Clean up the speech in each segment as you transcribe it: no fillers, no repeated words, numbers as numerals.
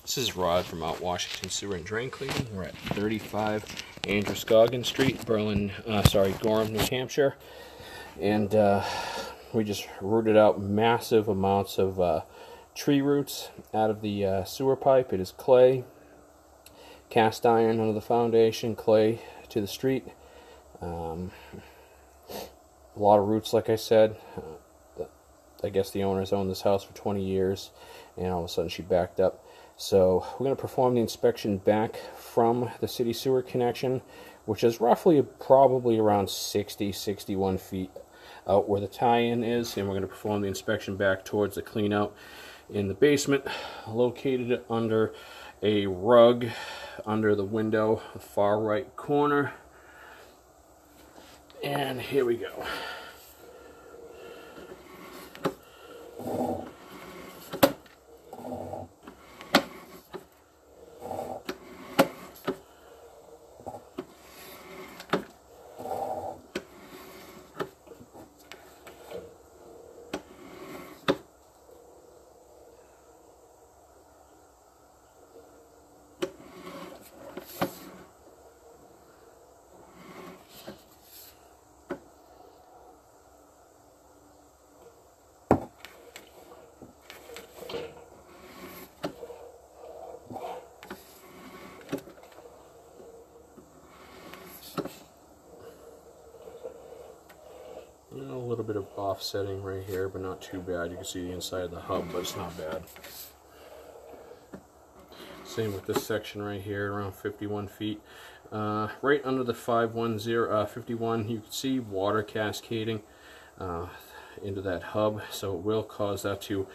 This is Rod from Mount Washington Sewer and Drain Cleaning. We're at 35 Androscoggin Street, Gorham, New Hampshire. And we just rooted out massive amounts of tree roots out of the sewer pipe. It is clay, cast iron under the foundation, clay to the street. A lot of roots, like I said. I guess the owner's owned this house for 20 years, and all of a sudden she backed up. So we're going to perform the inspection back from the city sewer connection, which is roughly probably around 61 feet out where the tie-in is, and we're going to perform the inspection back towards the clean-out in the basement, located under a rug under the window, the far right corner. And here we go. A little bit of offsetting right here, but not too bad. You can see the inside of the hub, but it's not bad. Same with this section right here, around 51 feet. Right under the 51, you can see water cascading into that hub, so it will cause that to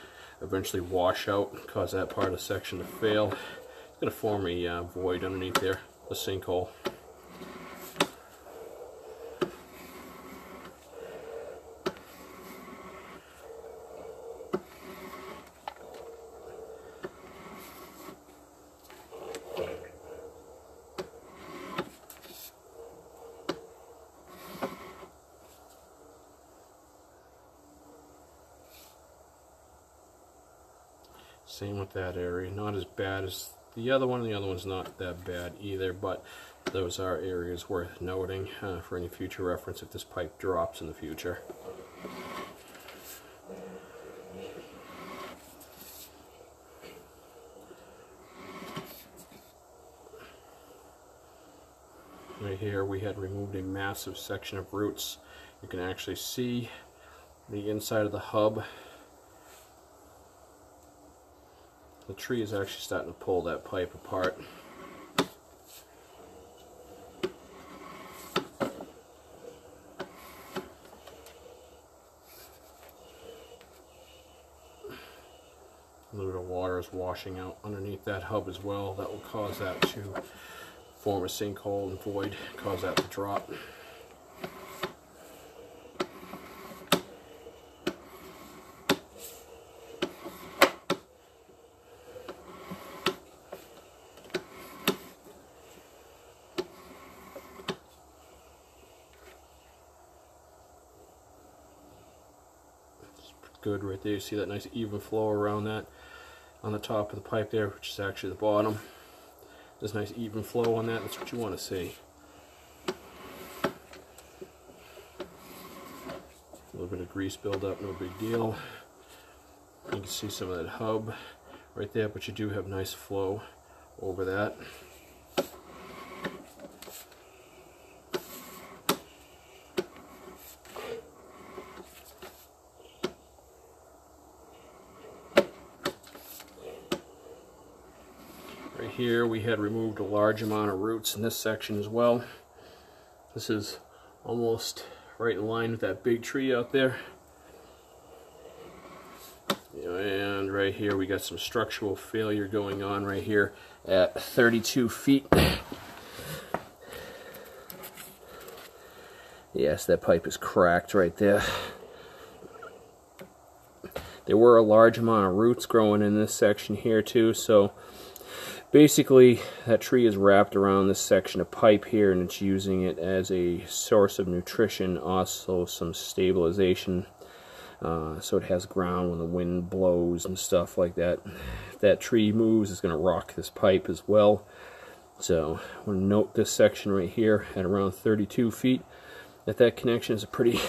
eventually wash out, cause that part of the section to fail. It's going to form a void underneath there, a sinkhole. Same with that area, not as bad as the other one. The other one's not that bad either, but those are areas worth noting for any future reference if this pipe drops in the future. Right here we had removed a massive section of roots. You can actually see the inside of the hub. The tree is actually starting to pull that pipe apart. A little bit of water is washing out underneath that hub as well. That will cause that to form a sinkhole and void, cause that to drop. Good right there. You see that nice even flow around that on the top of the pipe there, which is actually the bottom. There's nice even flow on that. That's what you want to see. A little bit of grease buildup, no big deal. You can see some of that hub right there, but you do have nice flow over that. Right here we had removed a large amount of roots in this section as well. This is almost right in line with that big tree out there. And right here we got some structural failure going on right here at 32 feet. Yes, that pipe is cracked right there. There were a large amount of roots growing in this section here too, so basically that tree is wrapped around this section of pipe here, and it's using it as a source of nutrition, also some stabilization so it has ground when the wind blows and stuff like that. If that tree moves, it's going to rock this pipe as well. So I want to note this section right here at around 32 feet. That connection is a pretty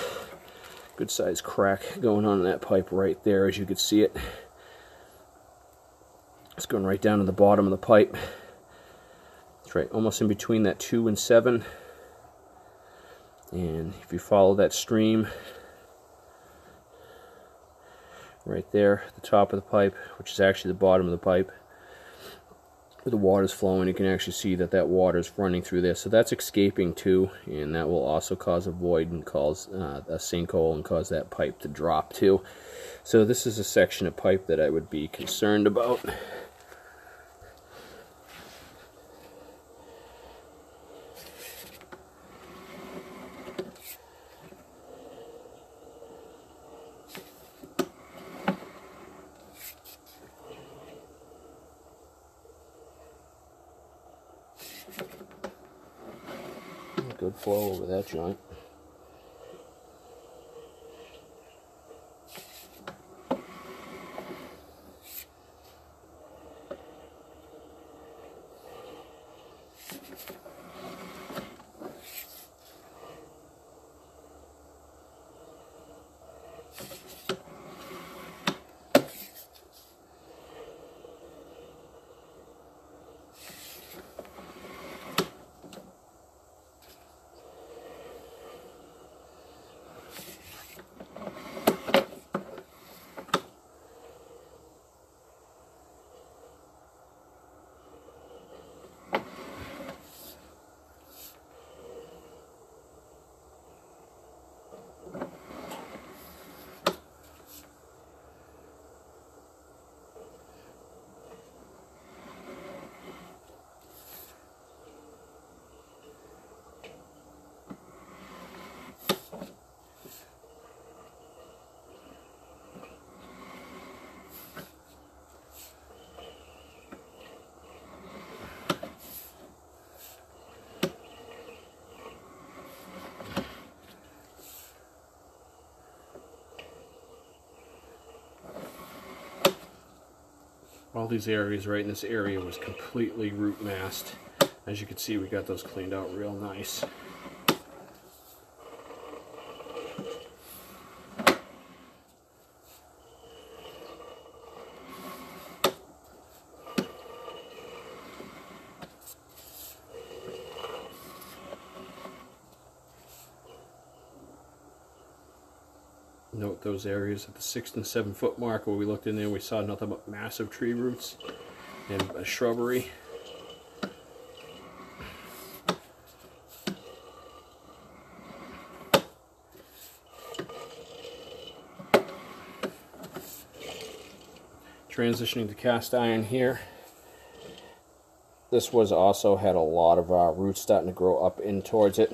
good sized crack going on in that pipe right there, as you can see it. It's going right down to the bottom of the pipe. It's right almost in between that 2 and 7. And if you follow that stream right there at the top of the pipe, which is actually the bottom of the pipe, where the water's flowing, you can actually see that that water's running through there. So that's escaping too, and that will also cause a void and cause a sinkhole and cause that pipe to drop too. So this is a section of pipe that I would be concerned about. Good flow over that joint. All these areas right in this area was completely root massed. As you can see, we got those cleaned out real nice. Note those areas at the 6 and 7 foot mark where we looked in there, we saw nothing but massive tree roots and a shrubbery. Transitioning to cast iron here. This was also had a lot of roots starting to grow up in towards it.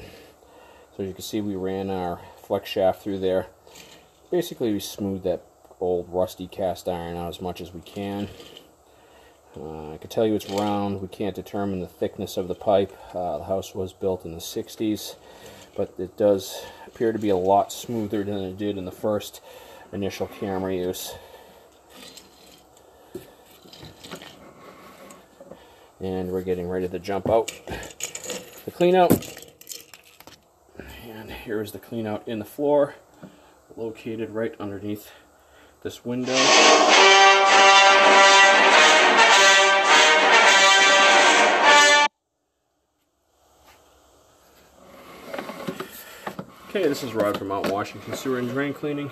So as you can see, we ran our flex shaft through there. Basically, we smoothed that old rusty cast iron out as much as we can. I can tell you it's round. We can't determine the thickness of the pipe. The house was built in the 60s, but it does appear to be a lot smoother than it did in the first initial camera use. And we're getting ready to jump out the clean out. And here is the clean out in the floor, located right underneath this window. Okay, this is Rod from Mount Washington Sewer and Drain Cleaning.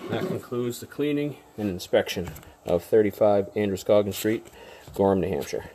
That concludes the cleaning and inspection of 35 Androscoggin Street, Gorham, New Hampshire.